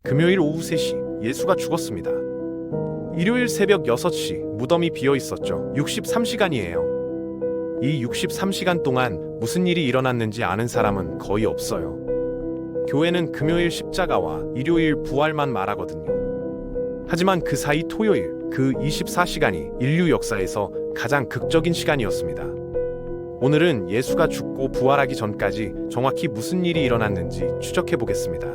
금요일 오후 3시 예수가 죽었습니다. 일요일 새벽 6시 무덤이 비어 있었죠. 63시간이에요. 이 63시간 동안 무슨 일이 일어났는지 아는 사람은 거의 없어요. 교회는 금요일 십자가와 일요일 부활만 말하거든요. 하지만 그 사이 토요일 그 24시간이 인류 역사에서 가장 극적인 시간이었습니다. 오늘은 예수가 죽고 부활하기 전까지 정확히 무슨 일이 일어났는지 추적해 보겠습니다.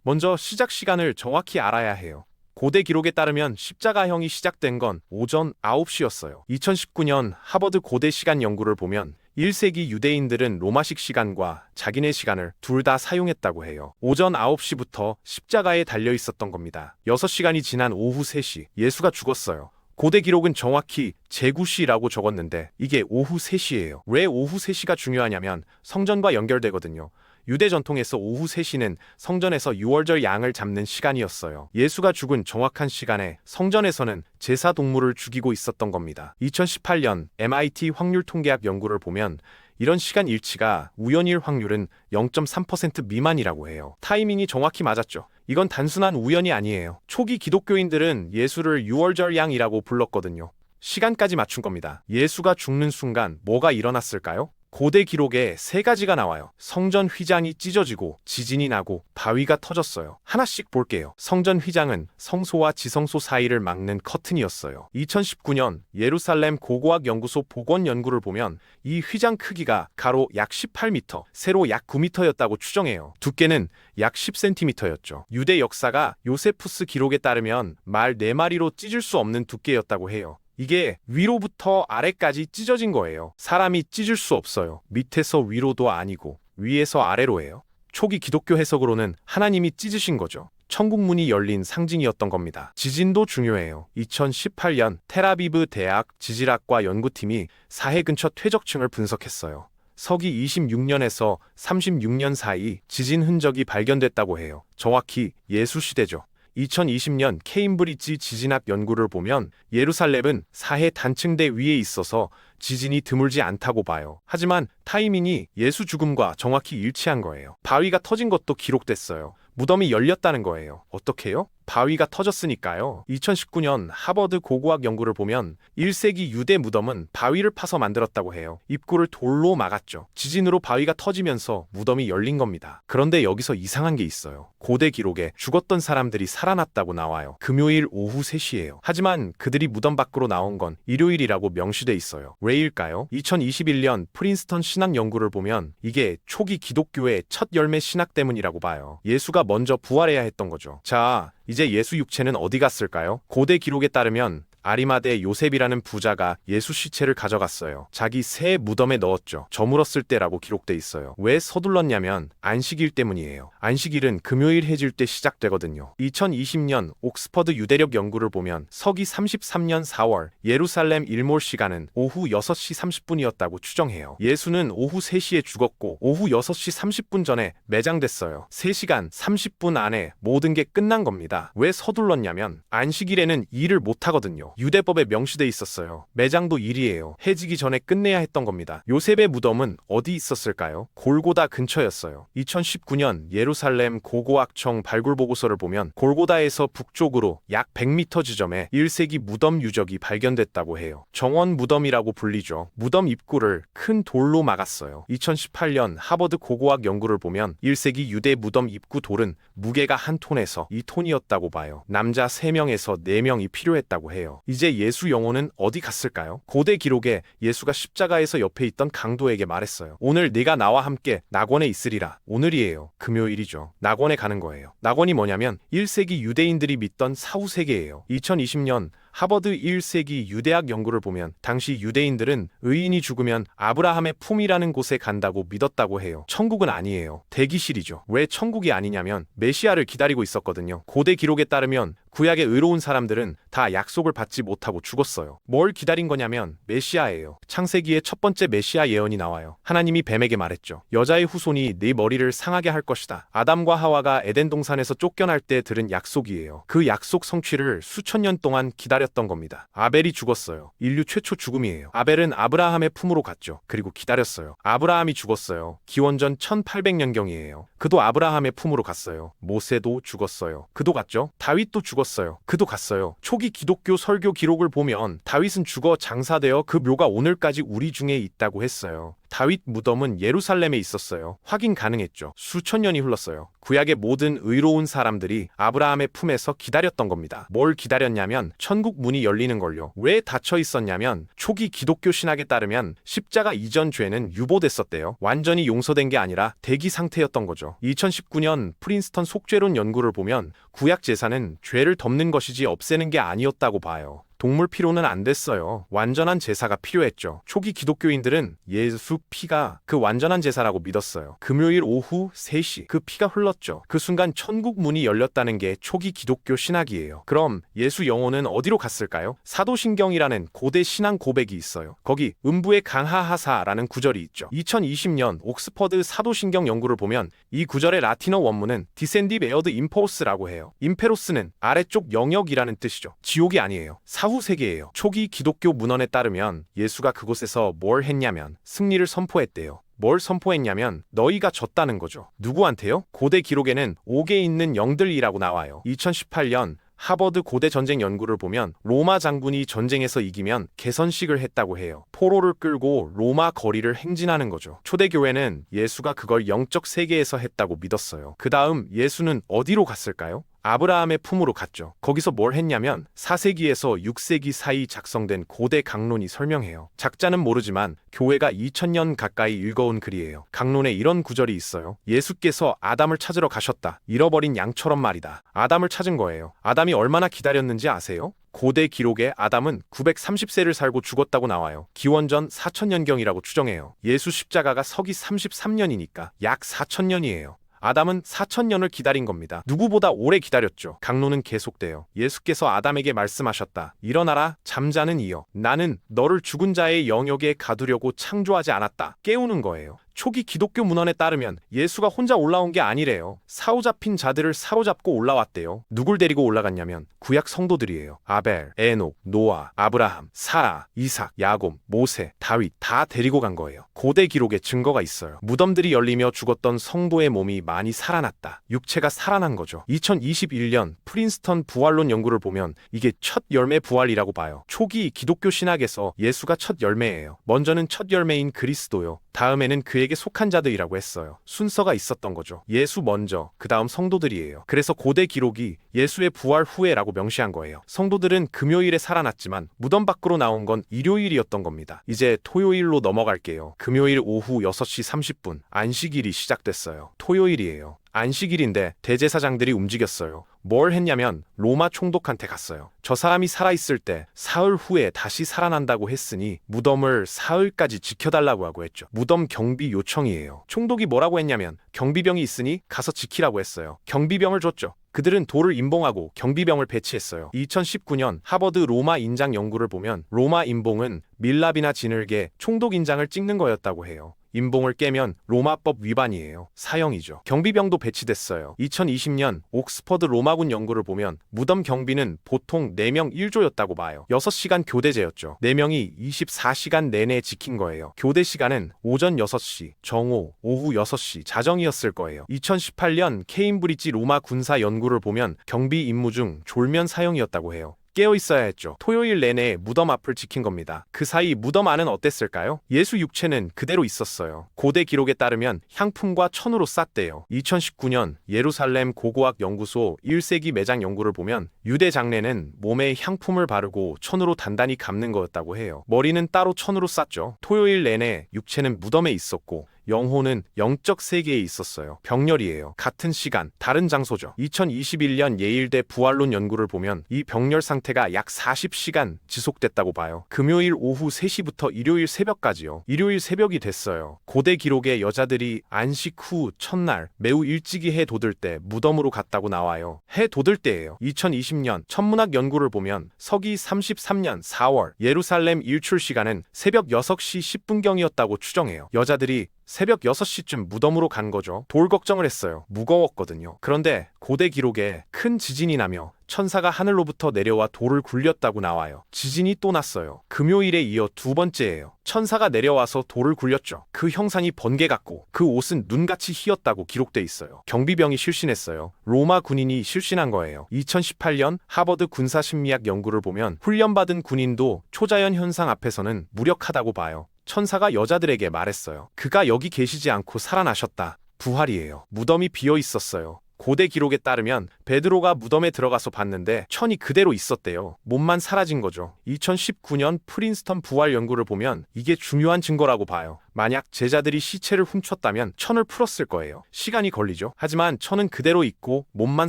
먼저 시작 시간을 정확히 알아야 해요. 고대 기록에 따르면 십자가형이 시작된 건 오전 9시였어요. 2019년 하버드 고대 시간 연구를 보면 1세기 유대인들은 로마식 시간과 자기네 시간을 둘 다 사용했다고 해요. 오전 9시부터 십자가에 달려 있었던 겁니다. 6시간이 지난 오후 3시 예수가 죽었어요. 고대 기록은 정확히 제9시라고 적었는데 이게 오후 3시예요. 왜 오후 3시가 중요하냐면 성전과 연결되거든요. 유대 전통에서 오후 3시는 성전에서 유월절 양을 잡는 시간이었어요. 예수가 죽은 정확한 시간에 성전에서는 제사 동물을 죽이고 있었던 겁니다. 2018년 MIT 확률 통계학 연구를 보면 이런 시간 일치가 우연일 확률은 0.3% 미만이라고 해요. 타이밍이 정확히 맞았죠. 이건 단순한 우연이 아니에요. 초기 기독교인들은 예수를 유월절 양이라고 불렀거든요. 시간까지 맞춘 겁니다. 예수가 죽는 순간 뭐가 일어났을까요? 고대 기록에 3가지가 나와요. 성전 휘장이 찢어지고 지진이 나고 바위가 터졌어요. 하나씩 볼게요. 성전 휘장은 성소와 지성소 사이를 막는 커튼이었어요. 2019년 예루살렘 고고학 연구소 복원 연구를 보면 이 휘장 크기가 가로 약 18m, 세로 약 9m였다고 추정해요. 두께는 약 10cm였죠. 유대 역사가 요세푸스 기록에 따르면 말 4마리로 찢을 수 없는 두께였다고 해요. 이게 위로부터 아래까지 찢어진 거예요. 사람이 찢을 수 없어요. 밑에서 위로도 아니고 위에서 아래로예요. 초기 기독교 해석으로는 하나님이 찢으신 거죠. 천국 문이 열린 상징이었던 겁니다. 지진도 중요해요. 2018년 텔아비브 대학 지질학과 연구팀이 사해 근처 퇴적층을 분석했어요. 서기 26년에서 36년 사이 지진 흔적이 발견됐다고 해요. 정확히 예수 시대죠. 2020년 케임브리지 지진학 연구를 보면 예루살렘은 사해 단층대 위에 있어서 지진이 드물지 않다고 봐요. 하지만 타이밍이 예수 죽음과 정확히 일치한 거예요. 바위가 터진 것도 기록됐어요. 무덤이 열렸다는 거예요. 어떻게요? 바위가 터졌으니까요. 2019년 하버드 고고학 연구를 보면 1세기 유대 무덤은 바위를 파서 만들었다고 해요. 입구를 돌로 막았죠. 지진으로 바위가 터지면서 무덤이 열린 겁니다. 그런데 여기서 이상한 게 있어요. 고대 기록에 죽었던 사람들이 살아났다고 나와요. 금요일 오후 3시예요. 하지만 그들이 무덤 밖으로 나온 건 일요일이라고 명시돼 있어요. 왜일까요? 2021년 프린스턴 신학 연구를 보면 이게 초기 기독교의 첫 열매 신학 때문이라고 봐요. 예수가 먼저 부활해야 했던 거죠. 자, 이제 예수 육체는 어디 갔을까요? 고대 기록에 따르면 아리마대 요셉이라는 부자가 예수 시체를 가져갔어요. 자기 새 무덤에 넣었죠. 저물었을 때라고 기록돼 있어요. 왜 서둘렀냐면 안식일 때문이에요. 안식일은 금요일 해질 때 시작되거든요. 2020년 옥스퍼드 유대력 연구를 보면 서기 33년 4월 예루살렘 일몰 시간은 오후 6시 30분이었다고 추정해요. 예수는 오후 3시에 죽었고 오후 6시 30분 전에 매장됐어요. 3시간 30분 안에 모든 게 끝난 겁니다. 왜 서둘렀냐면 안식일에는 일을 못하거든요. 유대법에 명시돼 있었어요. 매장도 일이에요. 해지기 전에 끝내야 했던 겁니다. 요셉의 무덤은 어디 있었을까요? 골고다 근처였어요. 2019년 예루살렘 고고학청 발굴 보고서를 보면 골고다에서 북쪽으로 약 100m 지점에 1세기 무덤 유적이 발견됐다고 해요. 정원 무덤이라고 불리죠. 무덤 입구를 큰 돌로 막았어요. 2018년 하버드 고고학 연구를 보면 1세기 유대 무덤 입구 돌은 무게가 1톤에서 2톤이었다고 봐요. 남자 3명에서 4명이 필요했다고 해요. 이제 예수 영혼은 어디 갔을까요? 고대 기록에 예수가 십자가에서 옆에 있던 강도에게 말했어요. 오늘 네가 나와 함께 낙원에 있으리라. 오늘이에요. 금요일이죠. 낙원에 가는 거예요. 낙원이 뭐냐면 1세기 유대인들이 믿던 사후세계예요. 2020년 하버드 1세기 유대학 연구를 보면 당시 유대인들은 의인이 죽으면 아브라함의 품이라는 곳에 간다고 믿었다고 해요. 천국은 아니에요. 대기실이죠. 왜 천국이 아니냐면 메시아를 기다리고 있었거든요. 고대 기록에 따르면 구약의 의로운 사람들은 다 약속을 받지 못하고 죽었어요. 뭘 기다린 거냐면 메시아예요. 창세기의 첫 번째 메시아 예언이 나와요. 하나님이 뱀에게 말했죠. 여자의 후손이 네 머리를 상하게 할 것이다. 아담과 하와가 에덴 동산에서 쫓겨날 때 들은 약속이에요. 그 약속 성취를 수천 년 동안 기다렸던 겁니다. 아벨이 죽었어요. 인류 최초 죽음이에요. 아벨은 아브라함의 품으로 갔죠. 그리고 기다렸어요. 아브라함이 죽었어요. 기원전 1800년경이에요. 그도 아브라함의 품으로 갔어요. 모세도 죽었어요. 그도 갔죠. 다윗도 죽었어요. 그도 갔어요. 초기 기독교 설교 기록을 보면 다윗은 죽어 장사되어 그 묘가 오늘까지 우리 중에 있다고 했어요. 다윗 무덤은 예루살렘에 있었어요. 확인 가능했죠. 수천 년이 흘렀어요. 구약의 모든 의로운 사람들이 아브라함의 품에서 기다렸던 겁니다. 뭘 기다렸냐면 천국 문이 열리는 걸요. 왜 닫혀 있었냐면 초기 기독교 신학에 따르면 십자가 이전 죄는 유보됐었대요. 완전히 용서된 게 아니라 대기 상태였던 거죠. 2019년 프린스턴 속죄론 연구를 보면 구약 제사는 죄를 덮는 것이지 없애는 게 아니었다고 봐요. 동물 피로는 안 됐어요. 완전한 제사가 필요했죠. 초기 기독교인들은 예수 피가 그 완전한 제사라고 믿었어요. 금요일 오후 3시 그 피가 흘렀죠. 그 순간 천국 문이 열렸다는 게 초기 기독교 신학이에요. 그럼 예수 영혼은 어디로 갔을까요? 사도신경이라는 고대 신앙 고백이 있어요. 거기 음부의 강하하사라는 구절이 있죠. 2020년 옥스퍼드 사도신경 연구를 보면 이 구절의 라틴어 원문은 디센디베어드 임포스라고 해요. 임페로스는 아래쪽 영역이라는 뜻이죠. 지옥이 아니에요. 사후 세계예요. 초기 기독교 문헌에 따르면 예수가 그곳에서 뭘 했냐면 승리를 선포했대요. 뭘 선포했냐면 너희가 졌다는 거죠. 누구한테요? 고대 기록에는 옥에 있는 영들이라고 나와요. 2018년 하버드 고대 전쟁 연구를 보면 로마 장군이 전쟁에서 이기면 개선식을 했다고 해요. 포로를 끌고 로마 거리를 행진하는 거죠. 초대교회는 예수가 그걸 영적 세계에서 했다고 믿었어요. 그 다음 예수는 어디로 갔을까요? 아브라함의 품으로 갔죠. 거기서 뭘 했냐면 4세기에서 6세기 사이 작성된 고대 강론이 설명해요. 작자는 모르지만 교회가 2000년 가까이 읽어온 글이에요. 강론에 이런 구절이 있어요. 예수께서 아담을 찾으러 가셨다. 잃어버린 양처럼 말이다. 아담을 찾은 거예요. 아담이 얼마나 기다렸는지 아세요? 고대 기록에 아담은 930세를 살고 죽었다고 나와요. 기원전 4000년경이라고 추정해요. 예수 십자가가 서기 33년이니까 약 4000년이에요. 아담은 4000년을 기다린 겁니다. 누구보다 오래 기다렸죠. 강론은 계속돼요. 예수께서 아담에게 말씀하셨다. 일어나라, 잠자는 이여. 나는 너를 죽은 자의 영역에 가두려고 창조하지 않았다. 깨우는 거예요. 초기 기독교 문헌에 따르면 예수가 혼자 올라온 게 아니래요. 사로잡힌 자들을 사로잡고 올라왔대요. 누굴 데리고 올라갔냐면 구약 성도들이에요. 아벨, 에녹, 노아, 아브라함, 사라, 이삭, 야곱, 모세, 다윗 다 데리고 간 거예요. 고대 기록에 증거가 있어요. 무덤들이 열리며 죽었던 성도의 몸이 많이 살아났다. 육체가 살아난 거죠. 2021년 프린스턴 부활론 연구를 보면 이게 첫 열매 부활이라고 봐요. 초기 기독교 신학에서 예수가 첫 열매예요. 먼저는 첫 열매인 그리스도요. 다음에는 그에게 속한 자들이라고 했어요. 순서가 있었던 거죠. 예수 먼저, 그 다음 성도들이에요. 그래서 고대 기록이 예수의 부활 후에라고 명시한 거예요. 성도들은 금요일에 살아났지만 무덤 밖으로 나온 건 일요일이었던 겁니다. 이제 토요일로 넘어갈게요. 금요일 오후 6시 30분 안식일이 시작됐어요. 토요일이에요. 안식일인데 대제사장들이 움직였어요. 뭘 했냐면 로마 총독한테 갔어요. 저 사람이 살아있을 때 사흘 후에 다시 살아난다고 했으니 무덤을 사흘까지 지켜달라고 하고 했죠. 무덤 경비 요청이에요. 총독이 뭐라고 했냐면 경비병이 있으니 가서 지키라고 했어요. 경비병을 줬죠. 그들은 돌을 임봉하고 경비병을 배치했어요. 2019년 하버드 로마 인장 연구를 보면 로마 임봉은 밀랍이나 지늘개, 총독 인장을 찍는 거였다고 해요. 임봉을 깨면 로마법 위반이에요. 사형이죠. 경비병도 배치됐어요. 2020년 옥스퍼드 로마군 연구를 보면 무덤 경비는 보통 4명 1조였다고 봐요. 6시간 교대제였죠. 4명이 24시간 내내 지킨 거예요. 교대 시간은 오전 6시, 정오, 오후 6시 자정이었을 거예요. 2018년 케임브리지 로마 군사 연구를 보면 경비 임무 중 졸면 사형이었다고 해요. 깨어 있어야 했죠. 토요일 내내 무덤 앞을 지킨 겁니다. 그 사이 무덤 안은 어땠을까요? 예수 육체는 그대로 있었어요. 고대 기록에 따르면 향품과 천으로 쌌대요. 2019년 예루살렘 고고학 연구소 1세기 매장 연구를 보면 유대 장례는 몸에 향품을 바르고 천으로 단단히 감는 거였다고 해요. 머리는 따로 천으로 쌌죠. 토요일 내내 육체는 무덤에 있었고 영혼은 영적 세계에 있었어요. 병렬이에요. 같은 시간, 다른 장소죠. 2021년 예일대 부활론 연구를 보면 이 병렬 상태가 약 40시간 지속됐다고 봐요. 금요일 오후 3시부터 일요일 새벽까지요. 일요일 새벽이 됐어요. 고대 기록에 여자들이 안식 후 첫날 매우 일찍이 해 돋을 때 무덤으로 갔다고 나와요. 해 돋을 때예요. 2020년 천문학 연구를 보면 서기 33년 4월 예루살렘 일출 시간은 새벽 6시 10분경이었다고 추정해요. 여자들이 새벽 6시쯤 무덤으로 간 거죠. 돌 걱정을 했어요. 무거웠거든요. 그런데 고대 기록에 큰 지진이 나며 천사가 하늘로부터 내려와 돌을 굴렸다고 나와요. 지진이 또 났어요. 금요일에 이어 두 번째예요. 천사가 내려와서 돌을 굴렸죠. 그 형상이 번개 같고 그 옷은 눈같이 희었다고 기록돼 있어요. 경비병이 실신했어요. 로마 군인이 실신한 거예요. 2018년 하버드 군사심리학 연구를 보면 훈련받은 군인도 초자연 현상 앞에서는 무력하다고 봐요. 천사가 여자들에게 말했어요. 그가 여기 계시지 않고 살아나셨다. 부활이에요. 무덤이 비어 있었어요. 고대 기록에 따르면 베드로가 무덤에 들어가서 봤는데 천이 그대로 있었대요. 몸만 사라진 거죠. 2019년 프린스턴 부활 연구를 보면 이게 중요한 증거라고 봐요. 만약 제자들이 시체를 훔쳤다면 천을 풀었을 거예요. 시간이 걸리죠. 하지만 천은 그대로 있고 몸만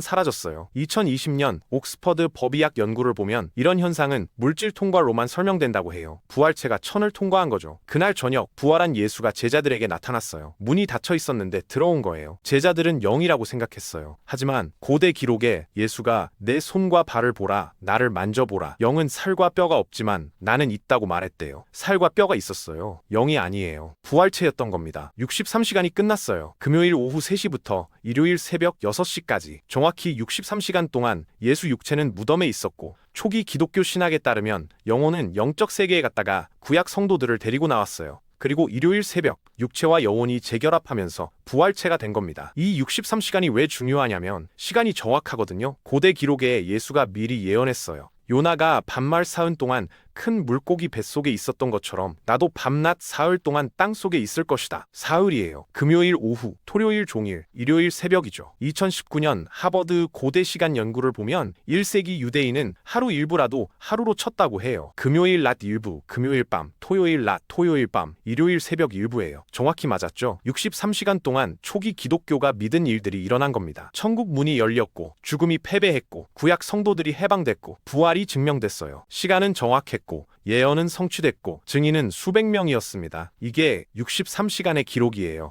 사라졌어요. 2020년 옥스퍼드 법의학 연구를 보면 이런 현상은 물질 통과로만 설명된다고 해요. 부활체가 천을 통과한 거죠. 그날 저녁 부활한 예수가 제자들에게 나타났어요. 문이 닫혀 있었는데 들어온 거예요. 제자들은 영이라고 생각했어요. 하지만 고대 기록에 예수가 내 손과 발을 보라, 나를 만져보라. 영은 살과 뼈가 없지만 나는 있다고 말했대요. 살과 뼈가 있었어요. 영이 아니에요. 부활체였던 겁니다. 63시간이 끝났어요. 금요일 오후 3시부터 일요일 새벽 6시까지 정확히 63시간 동안 예수 육체는 무덤에 있었고 초기 기독교 신학에 따르면 영혼은 영적 세계에 갔다가 구약 성도들을 데리고 나왔어요. 그리고 일요일 새벽 육체와 영혼이 재결합하면서 부활체가 된 겁니다. 이 63시간이 왜 중요하냐면 시간이 정확하거든요. 고대 기록에 예수가 미리 예언했어요. 요나가 밤말 사흘 동안 큰 물고기 뱃속에 있었던 것처럼 나도 밤낮 사흘 동안 땅속에 있을 것이다. 사흘이에요. 금요일 오후, 토요일 종일, 일요일 새벽이죠. 2019년 하버드 고대 시간 연구를 보면 1세기 유대인은 하루 일부라도 하루로 쳤다고 해요. 금요일 낮 일부, 금요일 밤, 토요일 낮, 토요일 밤, 일요일 새벽 일부예요. 정확히 맞았죠? 63시간 동안 초기 기독교가 믿은 일들이 일어난 겁니다. 천국 문이 열렸고 죽음이 패배했고 구약 성도들이 해방됐고 부활이 증명됐어요. 시간은 정확했고 예언은 성취됐고 증인은 수백 명이었습니다. 이게 63시간의 기록이에요.